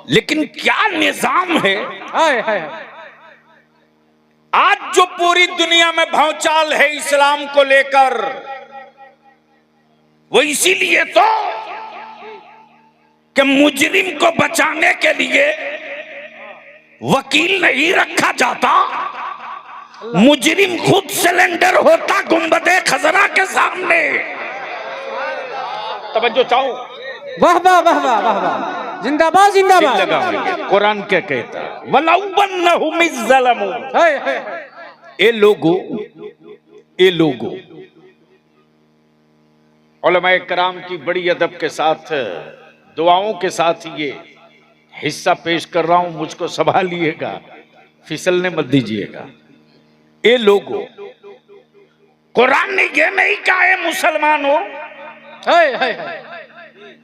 लेकिन क्या निजाम है। हाय हाय। आज जो पूरी दुनिया में भौचाल है इस्लाम को लेकर, वो इसीलिए तो कि मुजरिम को बचाने के लिए वकील नहीं रखा जाता, मुजरिम खुद सिलेंडर होता गुंबदे खजरा के सामने। तवज्जो चाहो। वाह वाह वाह वाह वाह वाह, जिंदाबाद जिंदाबाद। कुरान क्या कहता है, वलौबन्नहुम इज़्ज़लमू। हाय हाय। ए लोगो उलमाए कराम की बड़ी अदब के साथ, दुआओं के साथ ये हिस्सा पेश कर रहा हूं, मुझको संभालिएगा, फिसलने मत दीजिएगा। ए लोगो, कुरान ने ये नहीं कहा है मुसलमानों, हाय हाय हाय,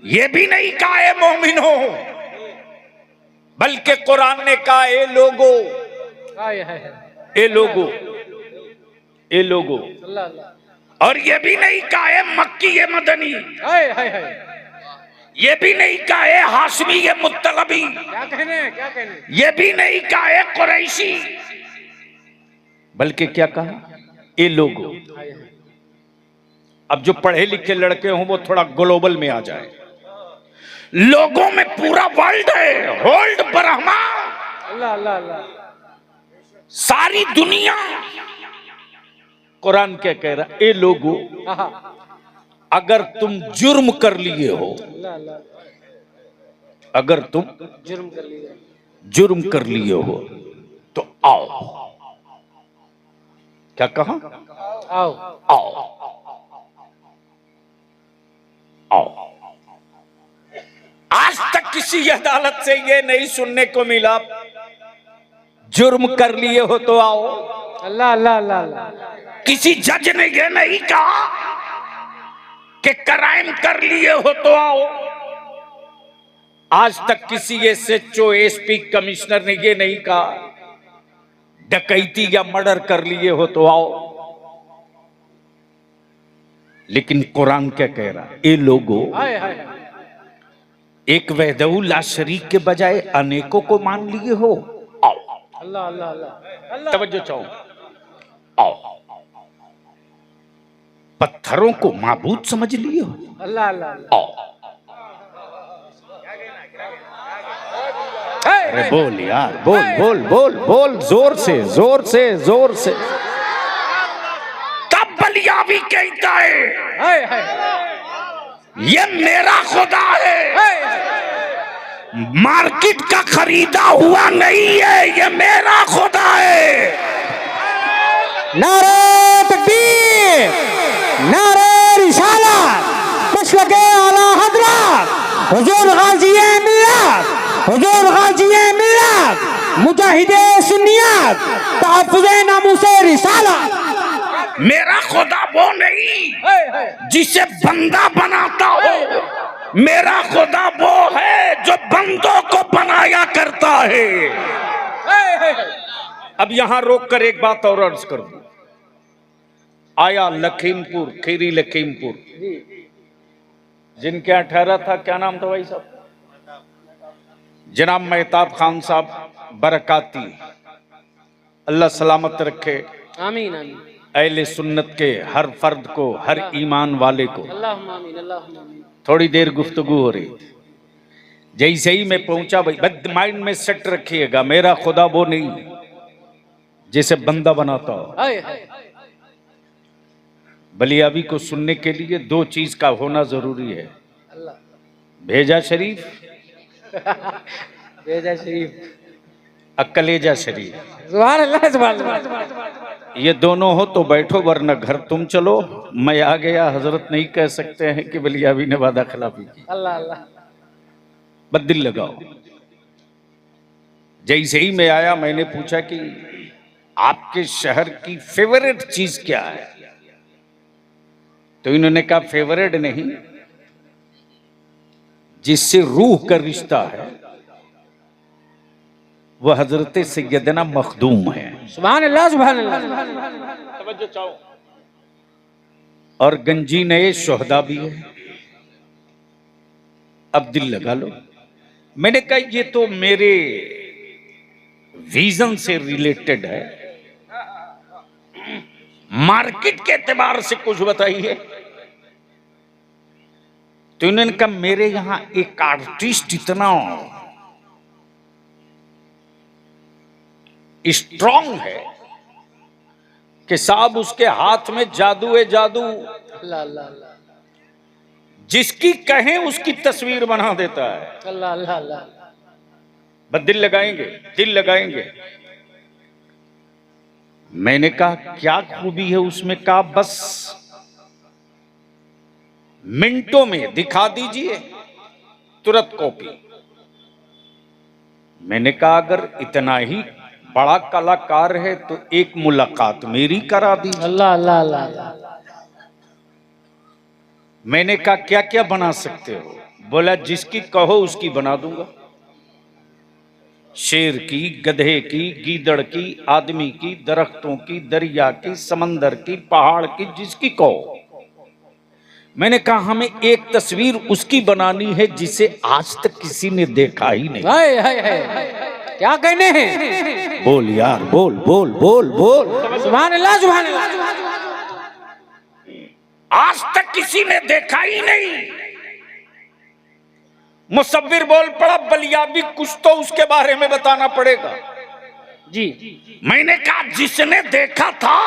ये भी नहीं कहा है मोमिनो, बल्कि कुरान ने कहा ए लोगो, हाय हाय हाय, ए लोगो, ए लोगो। अल्लाह अल्लाह। और ये भी नहीं कहा है मक्की ये मदनी, हाय हाय हाय, ये भी नहीं कहा है हाशमी ये मुत्तलबी, क्या कहने क्या कहने, ये भी नहीं कहा है कुरैशी, बल्कि क्या कहा, ए लोगो। अब जो पढ़े लिखे लड़के हों वो थोड़ा ग्लोबल में आ जाए। लोगों में पूरा वर्ल्ड है, होल्ड ब्रह्मा, अल्लाह अल्लाह अल्लाह, सारी दुनिया। कुरान क्या कह रहा, ए लोगो, अगर तुम जुर्म कर लिए हो, अल्लाह अल्लाह, अगर तुम जुर्म कर लिया, जुर्म कर लिए हो तो आओ। क्या कहा, आओ आओ आओ। आज तक किसी अदालत से ये नहीं सुनने को मिला जुर्म कर लिए हो तो आओ। अल्लाह अल्लाह अल्लाह अल्लाह, किसी जज ने ये नहीं कहा कि क्राइम कर लिए हो तो आओ। आज तक किसी एसएचओ एसपी कमिश्नर ने ये नहीं कहा डकैती या मर्डर कर लिए हो तो आओ। लेकिन कुरान क्या कह रहा, ए लोगो, हाय हाय हाय, एक वहदहू ला शरीक के बजाय अनेकों को मान लिए हो, आओ। अल्लाह अल्लाह अल्लाह अल्लाह, तवज्जो चाहो, आओ। पत्थरों को माबूद समझ लिए हो, अल्लाह अल्लाह अल्लाह, आओ। अरे बोल यार, बोल बोल बोल बोल, जोर से जोर से जोर से। तब बलियावी कहता है, हाय हाय, ये मेरा खुदा है, हाय, मार्केट का खरीदा हुआ नहीं है, ये मेरा खुदा है। नारे तकबीर, नारे रिसालत, मशरक़े आला हज़रत हुज़ूर गाज़ी मिल्लत, हुज़ूर गाज़ी मिल्लत, मुजाहिदे सुन्नियत, तहफ़्फ़ुज़े नामूसे रिसालत। मेरा खुदा वो नहीं जिसे बंदा बनाता हो, मेरा खुदा वो है जो बंदों को बनाया करता है। अब यहां रोक कर एक बात और अर्ज कर दूं। आया लखीमपुर, खीरी लखीमपुर, जिनके 18 था, क्या नाम था भाई साहब, जनाब मेहताब खान साहब बरकाती, अल्लाह सलामत रखे, आमीन आमीन, अहले सुन्नत के हर फर्द को, हर ईमान वाले को। अल्लाहुम्मा आमीन अल्लाहुम्मा आमीन। थोड़ी देर गुफ्तगू हो रही थी, जैसे ही मैं पहुंचा, भाई बद माइंड में सेट रखिएगा, मेरा खुदा वो नहीं जिसे बंदा बनाता हो। हाय हाय, बलियावी को सुनने के लिए दो चीज का होना जरूरी है, अल्लाह, भेजा शरीफ, भेजा शरीफ, अकलेजा शरीफ। सुभान अल्लाह सुभान अल्लाह, ये दोनों हो तो बैठो, वरना घर तुम चलो। मैं आ गया, हजरत नहीं कह सकते हैं कि बलियावी ने वादा खिलाफी की। अल्लाह अल्लाह, बद्दिल लगाओ। जैसे ही मैं आया, मैंने पूछा कि आपके शहर की फेवरेट चीज क्या है, तो इन्होंने कहा फेवरेट नहीं, जिससे रूह का रिश्ता है वह हजरत सैयदना मखदूम है। सुभान अल्लाह सुभान अल्लाह, तवज्जो चाहो। और गंजी नए शोहदा भी है। अब दिल लगा लो, मैंने कहा ये तो मेरे विजन से रिलेटेड है, मार्केट के एतबार से कुछ बताइए। तो इन्होंने कहा मेरे यहां एक आर्टिस्ट इतना स्ट्रांग है कि साहब उसके हाथ में जादू है, जादू। अल्लाह अल्लाह अल्लाह जिसकी कहें उसकी तस्वीर बना देता है। अल्लाह अल्लाह अल्लाह। बस दिल लगाएंगे, दिल लगाएंगे। मैंने कहा क्या खूबी है उसमें? कहा बस मिनटों में दिखा दीजिए, तुरंत कॉपी। मैंने कहा अगर इतना ही बड़ा कलाकार है तो एक मुलाकात मेरी करा दीजिए। अल्लाह अल्लाह अल्लाह अल्लाह। मैंने कहा क्या क्या बना सकते हो? बोला जिसकी कहो उसकी बना दूंगा। शेर की, गधे की, गीदड़ की, आदमी की, दरख्तों की, दरिया की, समंदर की, पहाड़ की, जिसकी कहो। मैंने कहा हमें एक तस्वीर उसकी बनानी है जिसे आज तक किसी ने देखा ही नहीं। हाय हाय हाय, क्या कहने हैं? बोल यार, बोल बोल बोल बोल। सुभान अल्लाह सुभान अल्लाह। आज तक किसी ने देखा ही नहीं। मुसव्विर बोल पड़ा बलियाबी, कुछ तो उसके बारे में बताना पड़ेगा। जी मैंने कहा जिसने देखा था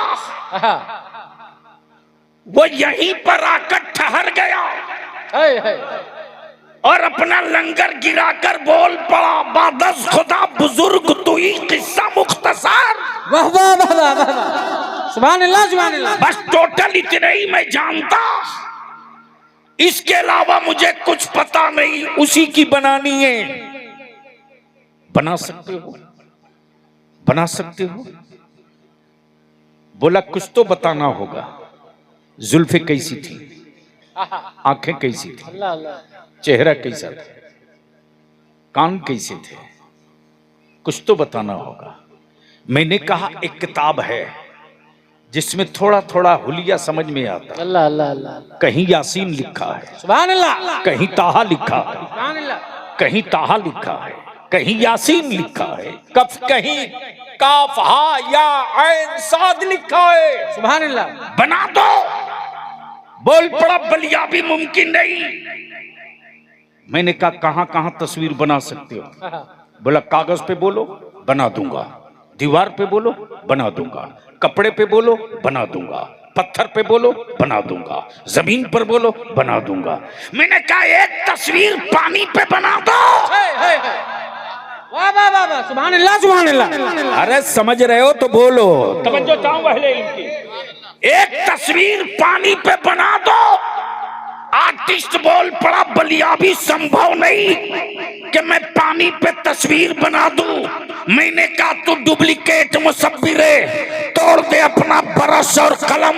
हाँ। वो यहीं पर आकर ठहर गया हाय हाय और अपना लंगर गिराकर बोल पड़ा बादस खुदा बुजुर्ग तू ही किस्सा मुख्तसर। वाह वाह वाह वाह वाह। सुभान अल्लाह सुभान अल्लाह। बस टोटल इतने ही मैं जानता, इसके अलावा मुझे कुछ पता नहीं। उसी की बनानी है। बना सकते हो? बना सकते हो? बोला कुछ तो बताना होगा। जुल्फे कैसी थी, आंखें कैसी थी, अल्लाह अल्लाह। चेहरा कैसा था, कान कैसे थे, कुछ तो बताना होगा। मैंने कहा एक किताब है जिसमें थोड़ा थोड़ा हुलिया समझ में आता है। अल्लाह अल्लाह अल्लाह। कहीं यासीन लिखा है, सुभान अल्लाह। कहीं ताहा लिखा है, सुभान अल्लाह। कहीं ताहा लिखा है, कहीं यासीन लिखा है, कब कहीं काफ हा या ऐन साद लिखा है। सुभान अल्लाह। बना दो। बोल पड़ा बलियाबी मुमकिन नहीं। मैंने कहा कहां कहां तस्वीर बना सकते हो? बोला कागज पे बोलो बना दूंगा, दीवार पे बोलो बना दूंगा, कपड़े पे बोलो बना दूंगा, पत्थर पे बोलो बना दूंगा, जमीन पर बोलो बना दूंगा। मैंने कहा एक तस्वीर पानी पे बना दो। वाह वाह वाह वाह। सुभान अल्लाह सुभान अल्लाह। अरे समझ रहे हो तो बोलो। तवज्जो चाहूं पहले इनकी। एक तस्वीर पानी पे बना दो। आर्टिस्ट बोल पड़ा बलियाबी संभव नहीं कि मैं पानी पे तस्वीर बना दूं। मैंने कहा तू डुप्लीकेट मुसव्विर है, तोड़ दे अपना ब्रश और कलम।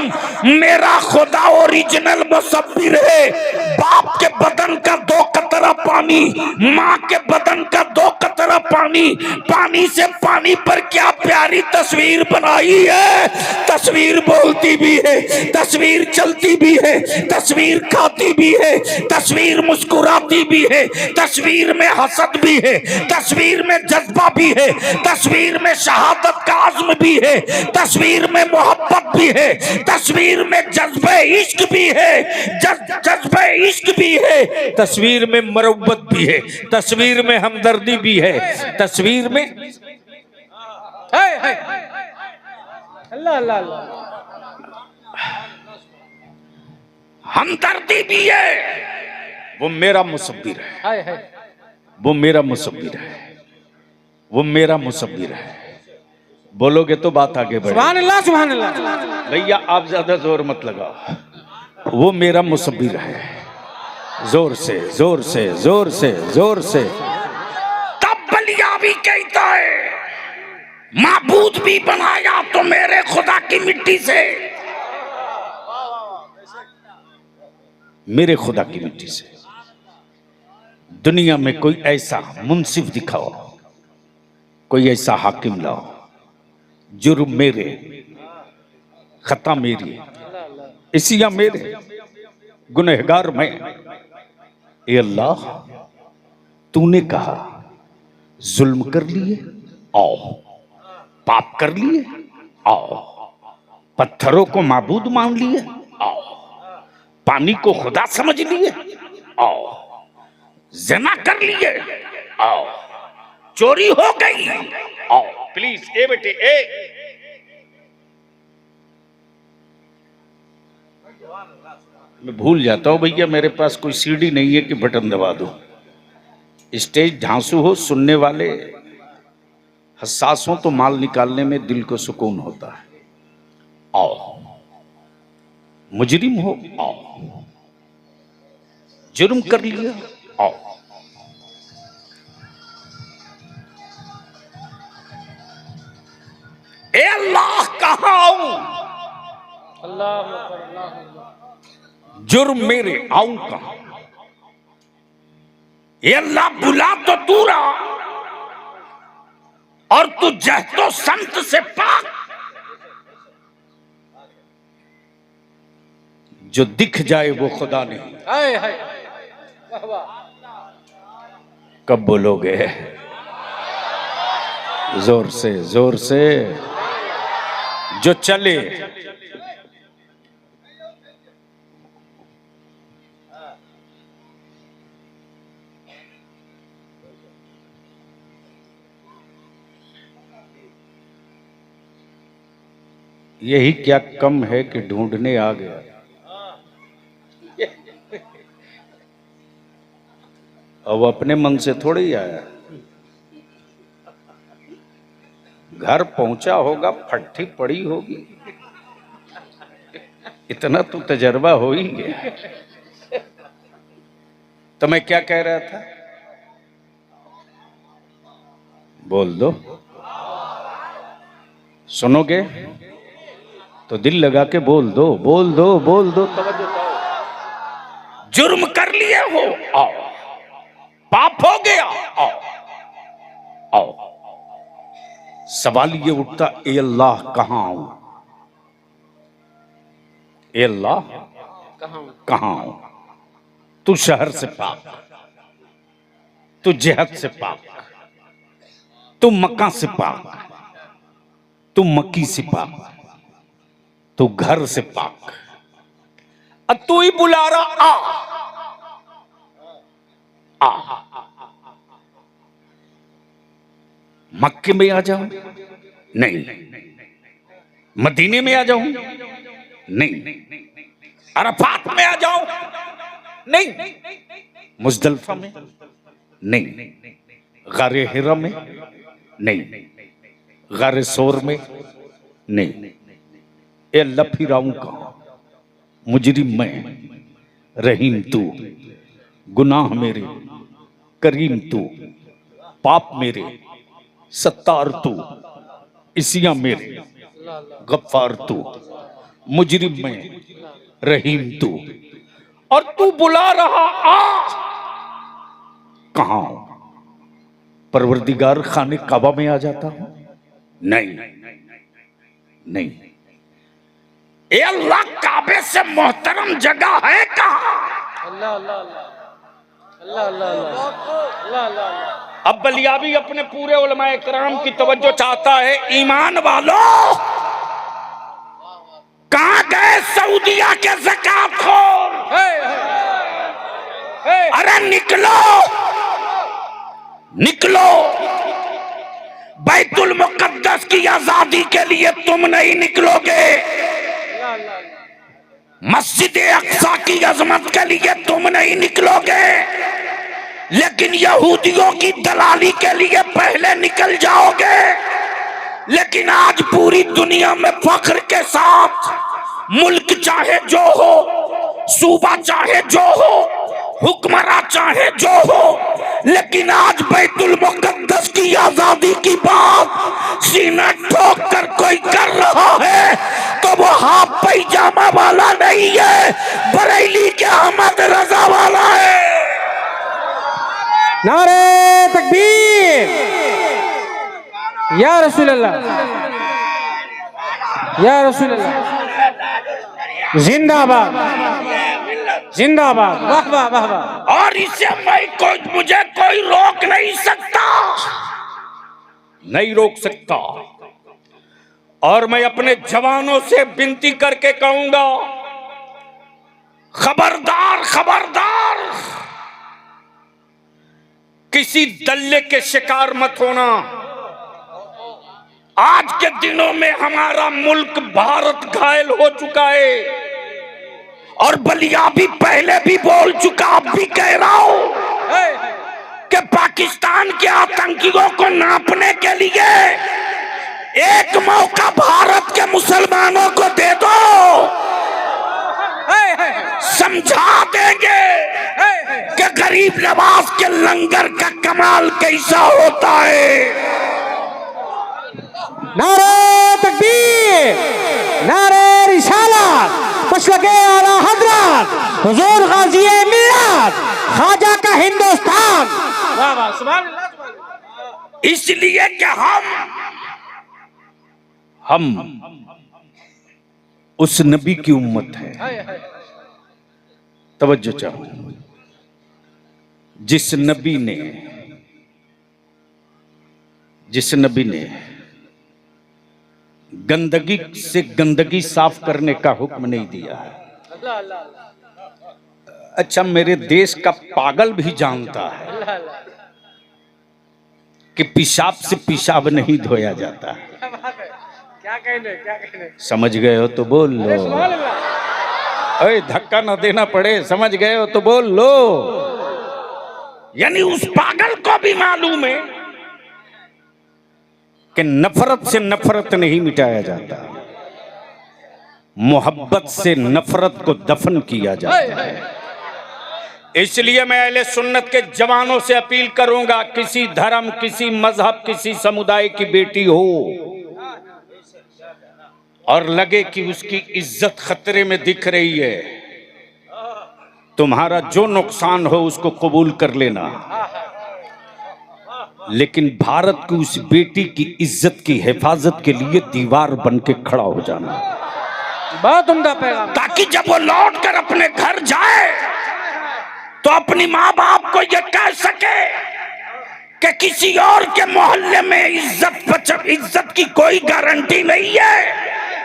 मेरा खुदा ओरिजिनल मुसव्विर है। बाप के बदन का 2 कतरा पानी, माँ के बदन का 2 कतरा पानी, पानी से पानी पर क्या प्यारी तस्वीर बनाई है। तस्वीर बोलती भी है, तस्वीर चलती भी है, तस्वीर खाती भी है, तस्वीर मुस्कुराती भी है, तस्वीर में हसद भी है, तस्वीर में जज्बा भी है, तस्वीर में शहादत का आज़्म भी है, तस्वीर में मोहब्बत भी है, तस्वीर में जज्बे इश्क भी है, जज्बे इश्क भी है, तस्वीर में मरब्बत भी है, तस्वीर में हमदर्दी भी है, तस्वीर में अल्लाह अल्लाह अल्लाह। हमदर्दी भी है। वो मेरा मुसव्विर है, हाय हाय। वो मेरा मुसव्विर है, वो मेरा मुसव्विर है। बोलोगे तो बात आगे बढ़े। सुभान अल्लाह सुभान अल्लाह। भैया आप ज्यादा जोर मत लगाओ। वो मेरा मुसव्विर है। जोर से जोर से जोर से जोर से। तब बलियाबी कहता है माबूद भी बनाया तो मेरे खुदा की मिट्टी से, मेरे खुदा की मिट्टी से। दुनिया में कोई ऐसा मुंसिफ दिखाओ, कोई ऐसा हाकिम लाओ, जुर्म मेरे, खता मेरी, इसिया मेरे, गुनहगार मैं। ए अल्लाह तूने कहा जुल्म कर लिए, आओ। पाप कर लिए, आओ। पत्थरों को माबूद मान लिए, आओ। पानी को खुदा समझ लिए, आओ। ज़िना कर लिए, आओ। चोरी हो गई, आओ। प्लीज ए बेटे ए, मैं भूल जाता हूं भैया, मेरे पास कोई सीडी नहीं है कि बटन दबा दो। स्टेज ढांसू हो, सुनने वाले हसास हो तो माल निकालने में दिल को सुकून होता है। आओ। मुजरिम हो, आओ। जुर्म कर लिया, आओ। ए अल्लाह कहां आऊं, जुर्म मेरे आऊं कहां। ए अल्लाह बुला तो तू रहा, और तू जहतो संत से पाक। जो दिख जाए वो खुदा नहीं। कब बोलोगे? जोर से, जोर से। जो चले यही क्या कम है कि ढूंढने आ गया। अब अपने मन से थोड़ी ही आया, घर पहुंचा होगा, फट्टी पड़ी होगी, इतना तो तजर्बा हो ही गया। तो मैं क्या कह रहा था, बोल दो। सुनोगे तो दिल लगा के बोल दो, बोल दो, बोल दो। जुर्म कर लिए हो, आओ। पाप हो गया, आओ। आओ। सवाल ये उठता, ए अल्लाह कहां आऊं, ए अल्लाह कहां आऊं। तू शहर से पाक, तू जिहत से पाक, तू मक्का से पाक, तू मक्की से पाक, तू घर से पाक। अब तू ही बुला रहा, आ आ। मक्के में आ जाऊं? नहीं। मदीने में आ जाऊं? नहीं। अरफात में आ जाऊं? नहीं। मुज़दलिफा में? नहीं। गारे हिरा में? नहीं। गारे सोर में? नहीं। ए अल्लाह फिर आऊं कहां? मुजरिम मैं, रहीम तू, गुनाह मेरे करीम तू, पाप मेरे सत्तार तू, इसियां मेरे गफ्फार तू, मुजरिम मैं, रहीम तू। और तू बुला रहा, आ। कहां? परवरदिगार खाने काबा में आ जाता हूं? नहीं। नहीं। ए अल्लाह, काबे से मोहतरम जगह है कहां? अल्लाह अल्लाह अल्लाह अल्लाह अल्लाह। अब बलियाबी अपने पूरे उलमाए किराम की तवज्जो चाहता है। ईमान वालों, कहां गए सऊदिया के ज़कात खोर? अरे निकलो, निकलो। बैतुल मुक़द्दस की आजादी के लिए तुम नहीं निकलोगे, मस्जिद अक्सा की अजमत के लिए तुम नहीं निकलोगे, लेकिन यहूदियों की दलाली के लिए पहले निकल जाओगे। लेकिन आज पूरी दुनिया में फख्र के साथ, मुल्क चाहे जो हो, सूबा चाहे जो हो, हुक्मरान चाहे जो हो, लेकिन आज बैतुल मुक़द्दस की आजादी की बात सीना ठोक कर कोई कर रहा है तो वो हाफ पैजामा वाला नहीं है, बरेली के अहमद रजा वाला है। नारे तकबीर, या रसूल अल्लाह, या रसूल अल्लाह। जिंदाबाद, जिंदाबाद। वाह वाह वाह वाह। और इसे मुझे कोई रोक नहीं सकता, नहीं रोक सकता। और मैं अपने जवानों से विनती करके कहूंगा, खबरदार खबरदार, किसी दल्ले के शिकार मत होना। आज के दिनों में हमारा मुल्क भारत घायल हो चुका है, और बलिया भी पहले भी बोल चुका, अब भी कह रहा हूं कि पाकिस्तान के आतंकियों को नापने के लिए एक मौका भारत के मुसलमानों को दे दो, समझा देंगे कि गरीब नवाज के लंगर का कमाल कैसा होता है। नारे तकबीर, नारे रिसालत, मशरक़े आला हज़रत हुज़ूर गाज़ी मिल्लत ख्वाजा का हिंदुस्तान। वाह वाह, सुभान अल्लाह, सुभान अल्लाह। इसलिए कि हम उस नबी की उम्मत है। तवज्जो चाहो, जिस नबी ने गंदगी से गंदगी साफ करने का हुक्म नहीं दिया है। अच्छा, मेरे देश का पागल भी जानता है कि पेशाब से पेशाब नहीं धोया जाता है। क्या कहने समझ गए हो तो बोल लो, अरे धक्का ना देना पड़े, समझ गए हो तो बोल लो। यानी उस पागल को भी मालूम है कि नफरत से नफरत नहीं मिटाया जाता, मोहब्बत से नफरत को दफन किया जाता है। इसलिए मैं अहले सुन्नत के जवानों से अपील करूंगा, किसी धर्म, किसी मजहब, किसी समुदाय की बेटी हो और लगे कि उसकी इज्जत खतरे में दिख रही है, तुम्हारा जो नुकसान हो उसको कबूल कर लेना, लेकिन भारत की उस बेटी की इज्जत की हिफाजत के लिए दीवार बन के खड़ा हो जाना। बहुत उम्दा पैगाम, ताकि जब वो लौट कर अपने घर जाए तो अपनी माँ बाप को ये कह सके कि किसी और के मोहल्ले में इज्जत की कोई गारंटी नहीं है,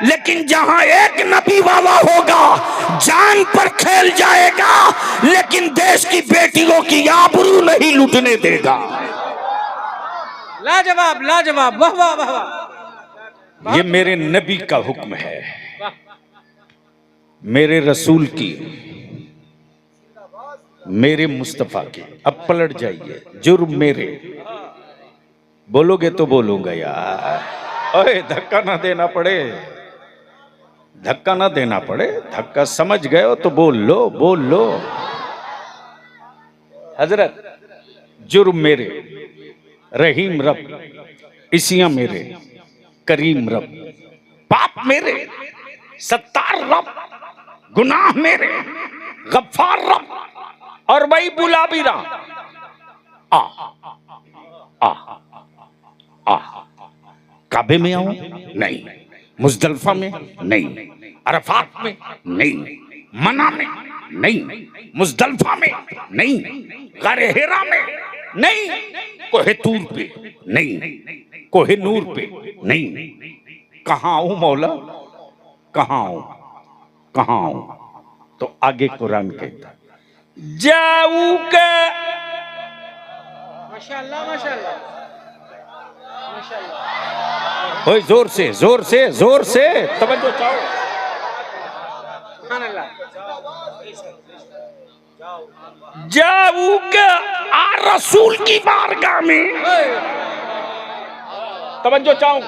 लेकिन जहां एक नबी वाला होगा जान पर खेल जाएगा, लेकिन देश की बेटियों की आबरू नहीं लूटने देगा। लाजवाब लाजवाब, वाह वाह वाह वाह। ये मेरे नबी का हुक्म है, मेरे रसूल की, मेरे मुस्तफा की। अब पलट जाइए, जुर्म मेरे, बोलोगे तो बोलूंगा यार। ओए धक्का ना देना पड़े, धक्का ना देना पड़े, धक्का समझ गए हो तो बोल लो, बोल लो। हजरत, जुर्म मेरे, रहीम रब, इसियां मेरे, करीम रब, पाप मेरे, सत्तार रब, गुनाह मेरे, गफ्फार रब, और वही बुला भी रहा। काबे में आऊं? नहीं। मुजदलफा में? नहीं। अरफात में? नहीं। मना में? नहीं। मुजदलफा में? नहीं। गारे हिरा में? नहीं। कोहे तूर पे? नहीं। कोहे नूर पे? नहीं। कहां आऊं मौला, कहां आऊं, कहां आऊं? तो आगे कुरान कहता, जाऊंगा। माशाअल्लाह माशाअल्लाह माशाअल्लाह। ओए जोर से, जोर से, जोर से तवज्जो चाहो। सुभान अल्लाह। जाऊंगा आ रसूल की बारगाह में, तवज्जो चाहो।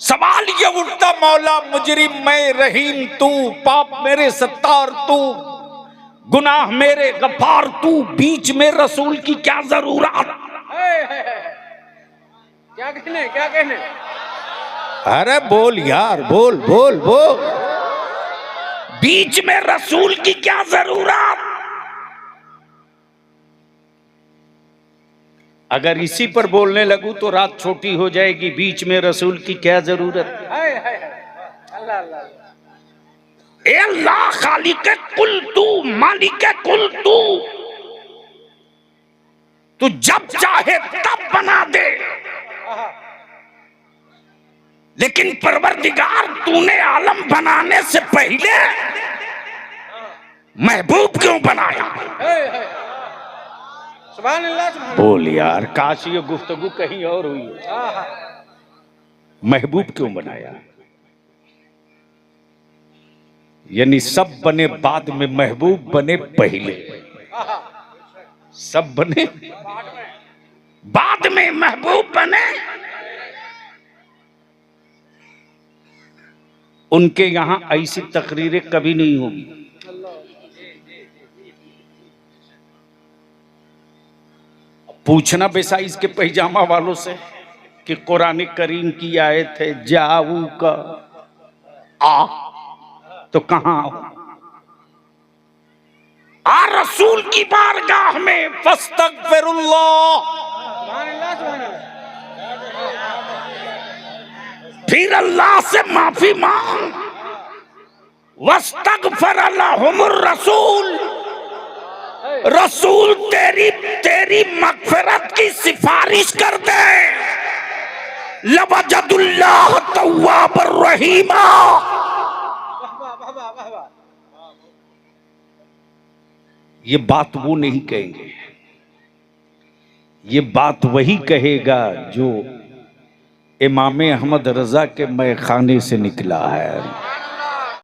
सवाल ये उठता, मौला मुजरिम मैं, रहीम तू, पाप मेरे सत्तार तू, गुनाह मेरे गफ्फार तू, बीच में रसूल की क्या जरूरत? क्या कहने, क्या कहने? अरे बोल यार, बोल बोल बोल, बीच में रसूल की क्या जरूरत? अगर इसी पर बोलने लगूं तो रात छोटी हो जाएगी। बीच में रसूल की क्या जरूरत? अल्लाह अल्लाह। ए अल्लाह खालिक कुल तू, मालिक कुल तू जब चाहे तब बना दे, लेकिन परवरदिगार तूने आलम बनाने से पहले महबूब क्यों बनाया? सुभान अल्लाह, सुभान अल्लाह। बोल यार, काश ये गुफ्तगू कहीं और हुई। महबूब क्यों बनाया? यानी सब बने बाद में, महबूब बने पहले। सब बने बाद में, महबूब बने। उनके यहां ऐसी तकरीरें कभी नहीं होगी। पूछना बेसाइज के पैजामा वालों से कि कुरान करीम की आयत है जाऊ का आ, तो कहां आ रसूल की बारगाह में फस्तगफिरुल्लाह, सुभान अल्लाह, सुभान अल्लाह। फिर अल्लाह से माफी मांग, वस्तगफर लहुमुर रसूल, रसूल तेरी मगफिरत की सिफारिश कर दे। लवजदुल्लाह तव्वाबर रहीमा। ये बात वो नहीं कहेंगे, ये बात वही कहेगा जो इमाम अहमद रजा के मैखाने से निकला है।